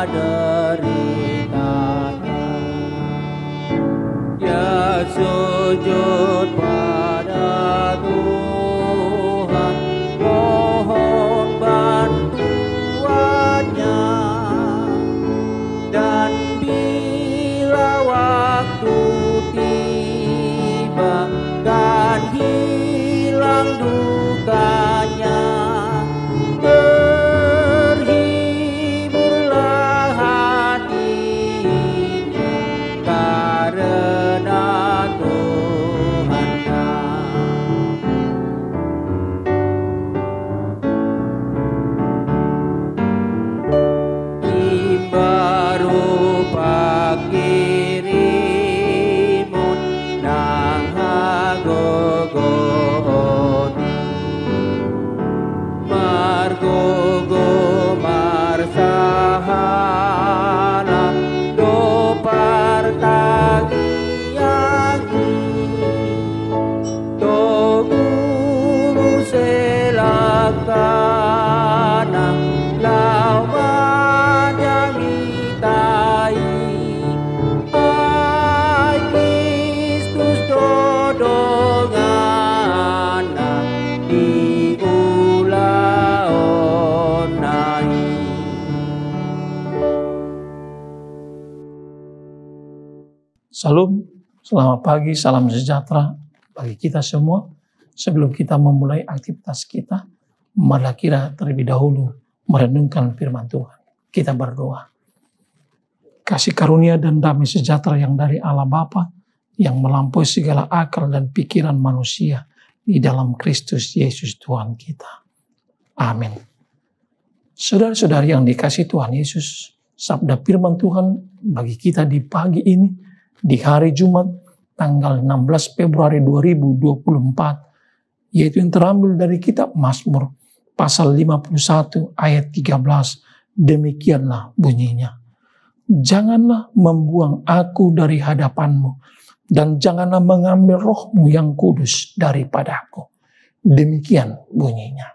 deritanya. Dia sujud pada Tuhan, mohon bantuannya. Dan bila waktu tiba, kan hilang dukanya. Terhiburlah hatinya karena Tuhannya. Baru pakirimun nang hagogon margogo marsahala do partagiagi do guru selakana lawa Salam, selamat pagi, salam sejahtera bagi kita semua. Sebelum kita memulai aktivitas kita, marilah kita terlebih dahulu merenungkan firman Tuhan. Kita berdoa. Kasih karunia dan damai sejahtera yang dari Allah Bapa, yang melampaui segala akal dan pikiran manusia, di dalam Kristus Yesus Tuhan kita. Amin. Saudara-saudari yang dikasihi Tuhan Yesus, sabda firman Tuhan bagi kita di pagi ini, di hari Jumat tanggal 16 Februari 2024, yaitu yang terambil dari kitab Mazmur pasal 51 ayat 13. Demikianlah bunyinya. Janganlah membuang aku dari hadapanmu, dan janganlah mengambil rohmu yang kudus daripadaku. Demikian bunyinya.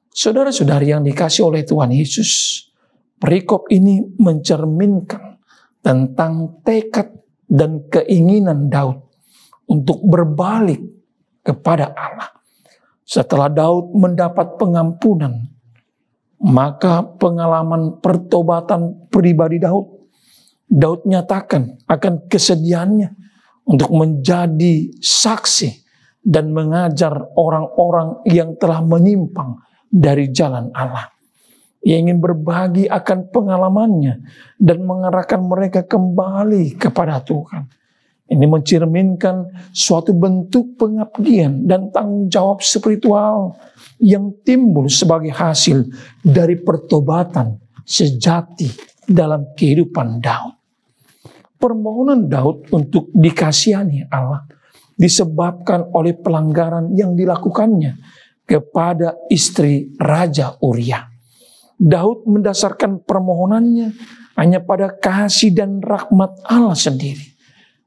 Saudara-saudari yang dikasihi oleh Tuhan Yesus, perikop ini mencerminkan tentang tekad dan keinginan Daud untuk berbalik kepada Allah. Setelah Daud mendapat pengampunan, maka pengalaman pertobatan pribadi Daud nyatakan akan kesediaannya untuk menjadi saksi dan mengajar orang-orang yang telah menyimpang dari jalan Allah. Ia ingin berbagi akan pengalamannya dan mengarahkan mereka kembali kepada Tuhan. Ini mencerminkan suatu bentuk pengabdian dan tanggung jawab spiritual yang timbul sebagai hasil dari pertobatan sejati dalam kehidupan Daud. Permohonan Daud untuk dikasihani Allah disebabkan oleh pelanggaran yang dilakukannya kepada istri Raja Uria. Daud mendasarkan permohonannya hanya pada kasih dan rahmat Allah sendiri.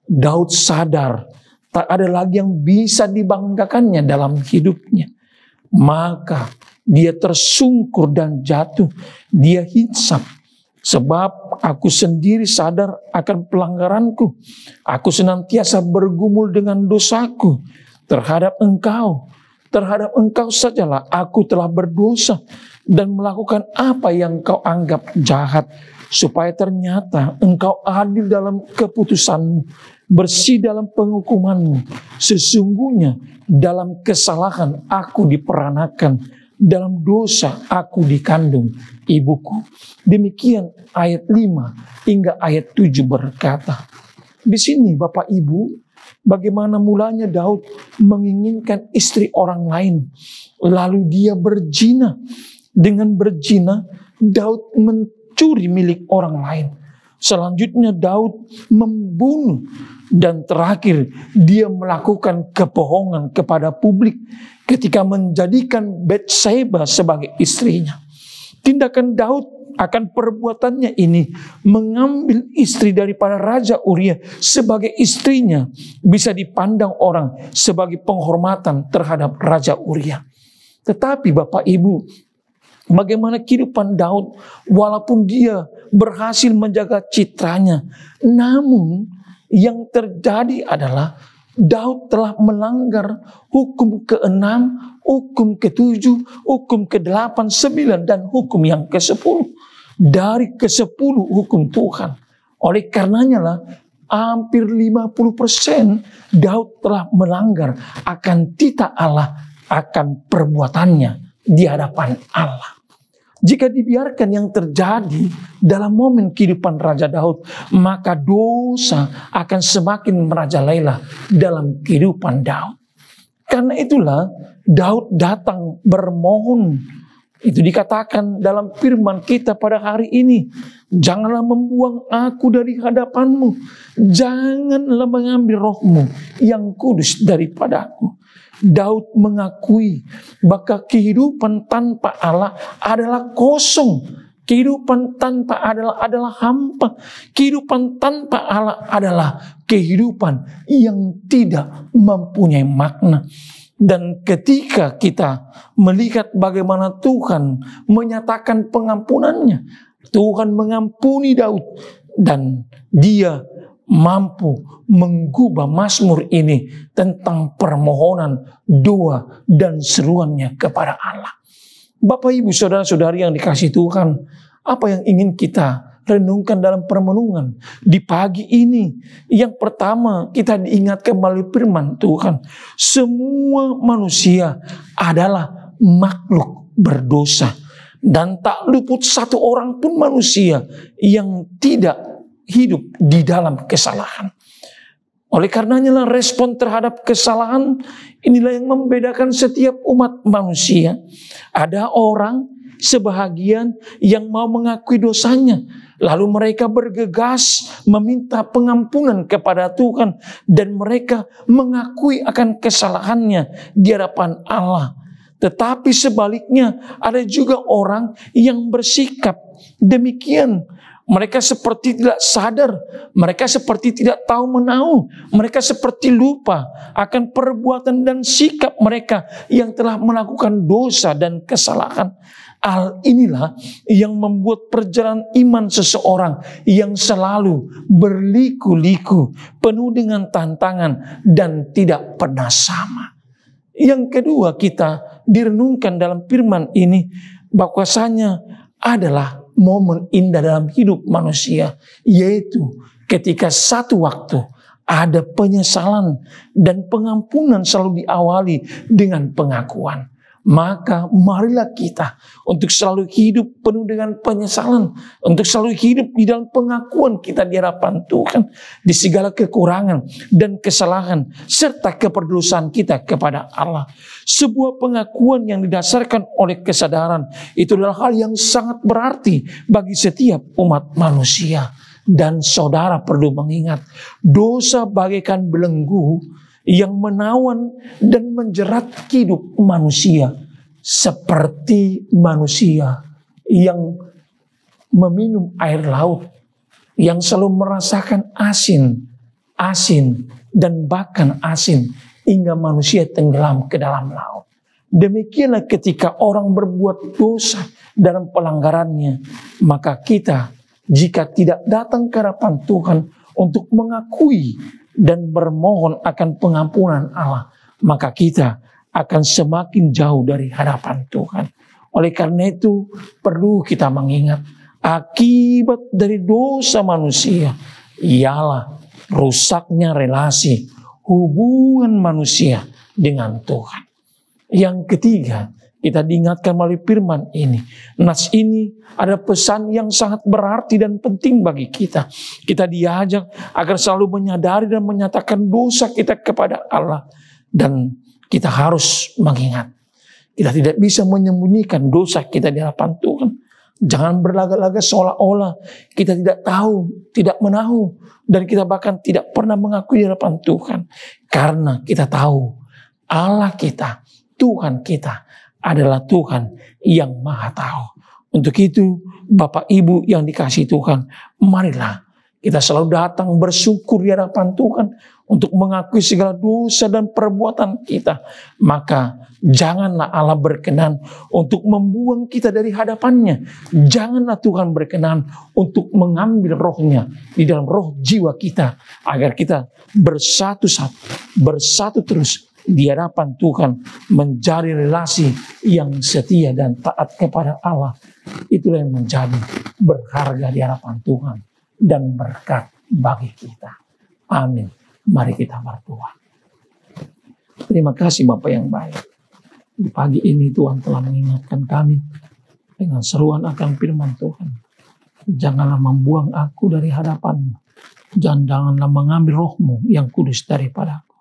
Daud sadar tak ada lagi yang bisa dibanggakannya dalam hidupnya. Maka dia tersungkur dan jatuh. Dia hisap. Sebab aku sendiri sadar akan pelanggaranku. Aku senantiasa bergumul dengan dosaku terhadap engkau. Terhadap engkau sajalah aku telah berdosa dan melakukan apa yang kau anggap jahat, supaya ternyata engkau adil dalam keputusanmu, bersih dalam penghukumanmu. Sesungguhnya dalam kesalahan aku diperanakan, dalam dosa aku dikandung ibuku. Demikian ayat 5 hingga ayat 7 berkata. Di sini Bapak Ibu, bagaimana mulanya Daud menginginkan istri orang lain, lalu dia berzina. Dengan berzina, Daud mencuri milik orang lain. Selanjutnya Daud membunuh. Dan terakhir dia melakukan kebohongan kepada publik ketika menjadikan Batseba sebagai istrinya. Tindakan Daud akan perbuatannya ini mengambil istri daripada Raja Uria sebagai istrinya bisa dipandang orang sebagai penghormatan terhadap Raja Uria. Tetapi Bapak Ibu, bagaimana kehidupan Daud, walaupun dia berhasil menjaga citranya, namun yang terjadi adalah Daud telah melanggar hukum ke-6, hukum ke-7, hukum ke-8, 9, dan hukum yang ke-10. Dari ke-10 hukum Tuhan. Oleh karenanya lah, hampir 50% Daud telah melanggar akan titah Allah, akan perbuatannya di hadapan Allah. Jika dibiarkan yang terjadi dalam momen kehidupan Raja Daud, maka dosa akan semakin merajalela dalam kehidupan Daud. Karena itulah Daud datang bermohon. Itu dikatakan dalam firman kita pada hari ini. Janganlah membuang aku dari hadapanmu. Janganlah mengambil rohmu yang kudus daripadaku. Daud mengakui bahwa kehidupan tanpa Allah adalah kosong. Kehidupan tanpa Allah adalah hampa. Kehidupan tanpa Allah adalah kehidupan yang tidak mempunyai makna. Dan ketika kita melihat bagaimana Tuhan menyatakan pengampunannya, Tuhan mengampuni Daud dan dia mampu mengubah Mazmur ini tentang permohonan, doa, dan seruannya kepada Allah. Bapak, Ibu, saudara-saudari yang dikasihi Tuhan, apa yang ingin kita renungkan dalam permenungan di pagi ini? Yang pertama, kita diingatkan melalui firman Tuhan, semua manusia adalah makhluk berdosa, dan tak luput satu orang pun manusia yang tidak hidup di dalam kesalahan. Oleh karenanya lah, respon terhadap kesalahan inilah yang membedakan setiap umat manusia. Ada orang sebahagian yang mau mengakui dosanya, lalu mereka bergegas meminta pengampunan kepada Tuhan, dan mereka mengakui akan kesalahannya di hadapan Allah. Tetapi sebaliknya, ada juga orang yang bersikap demikian. Mereka seperti tidak sadar, mereka seperti tidak tahu menahu, mereka seperti lupa akan perbuatan dan sikap mereka yang telah melakukan dosa dan kesalahan. Hal inilah yang membuat perjalanan iman seseorang yang selalu berliku-liku, penuh dengan tantangan dan tidak pernah sama. Yang kedua, kita direnungkan dalam firman ini bahwasanya adalah momen indah dalam hidup manusia, yaitu ketika satu waktu ada penyesalan dan pengampunan selalu diawali dengan pengakuan. Maka marilah kita untuk selalu hidup penuh dengan penyesalan, untuk selalu hidup di dalam pengakuan kita di hadapan Tuhan di segala kekurangan dan kesalahan serta keberdosaan kita kepada Allah. Sebuah pengakuan yang didasarkan oleh kesadaran itu adalah hal yang sangat berarti bagi setiap umat manusia. Dan saudara perlu mengingat, dosa bagaikan belenggu yang menawan dan menjerat hidup manusia, seperti manusia yang meminum air laut, yang selalu merasakan asin dan bahkan asin hingga manusia tenggelam ke dalam laut. Demikianlah ketika orang berbuat dosa dalam pelanggarannya, maka kita jika tidak datang ke hadapan Tuhan untuk mengakui dan bermohon akan pengampunan Allah, maka kita akan semakin jauh dari hadapan Tuhan. Oleh karena itu perlu kita mengingat, akibat dari dosa manusia ialah rusaknya relasi hubungan manusia dengan Tuhan. Yang ketiga, kita diingatkan melalui firman ini. Nas ini ada pesan yang sangat berarti dan penting bagi kita. Kita diajak agar selalu menyadari dan menyatakan dosa kita kepada Allah. Dan kita harus mengingat, kita tidak bisa menyembunyikan dosa kita di hadapan Tuhan. Jangan berlaga-laga seolah-olah kita tidak tahu, tidak menahu, dan kita bahkan tidak pernah mengakui di hadapan Tuhan. Karena kita tahu Allah kita, Tuhan kita adalah Tuhan yang Maha Tahu. Untuk itu, Bapak Ibu yang dikasihi Tuhan, marilah kita selalu datang bersyukur di hadapan Tuhan untuk mengakui segala dosa dan perbuatan kita, maka janganlah Allah berkenan untuk membuang kita dari hadapannya. Janganlah Tuhan berkenan untuk mengambil rohnya di dalam roh jiwa kita, agar kita bersatu terus di hadapan Tuhan, menjadi relasi yang setia dan taat kepada Allah. Itulah yang menjadi berharga di hadapan Tuhan dan berkat bagi kita. Amin. Mari kita berdoa. Terima kasih Bapa yang baik. Di pagi ini Tuhan telah mengingatkan kami dengan seruan akan firman Tuhan. Janganlah membuang aku dari hadapan-Mu. Janganlah mengambil roh-Mu yang kudus daripadaku.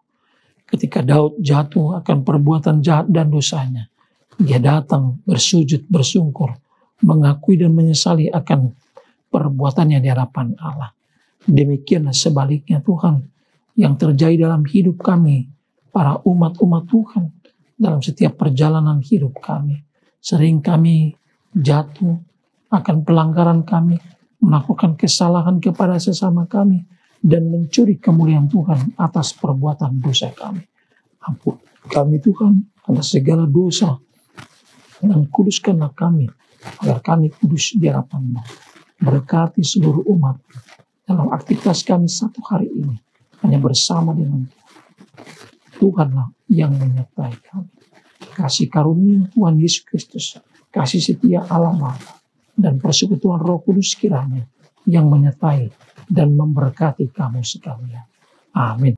Ketika Daud jatuh akan perbuatan jahat dan dosanya, dia datang bersujud bersungkur, mengakui dan menyesali akan perbuatannya di hadapan Allah. Demikianlah sebaliknya Tuhan, yang terjadi dalam hidup kami, para umat-umat Tuhan, dalam setiap perjalanan hidup kami. Sering kami jatuh akan pelanggaran kami, melakukan kesalahan kepada sesama kami, dan mencuri kemuliaan Tuhan atas perbuatan dosa kami. Ampun kami Tuhan atas segala dosa, dan kuduskanlah kami, agar kami kudus di hadapan-Mu. Berkati seluruh umat dalam aktivitas kami satu hari ini, hanya bersama dengan Tuhanlah yang menyertai kami. Kasih karunia Tuhan Yesus Kristus, kasih setia Allah Bapa, dan persekutuan Roh Kudus kiranya yang menyertai dan memberkati kamu sekalian. Amin.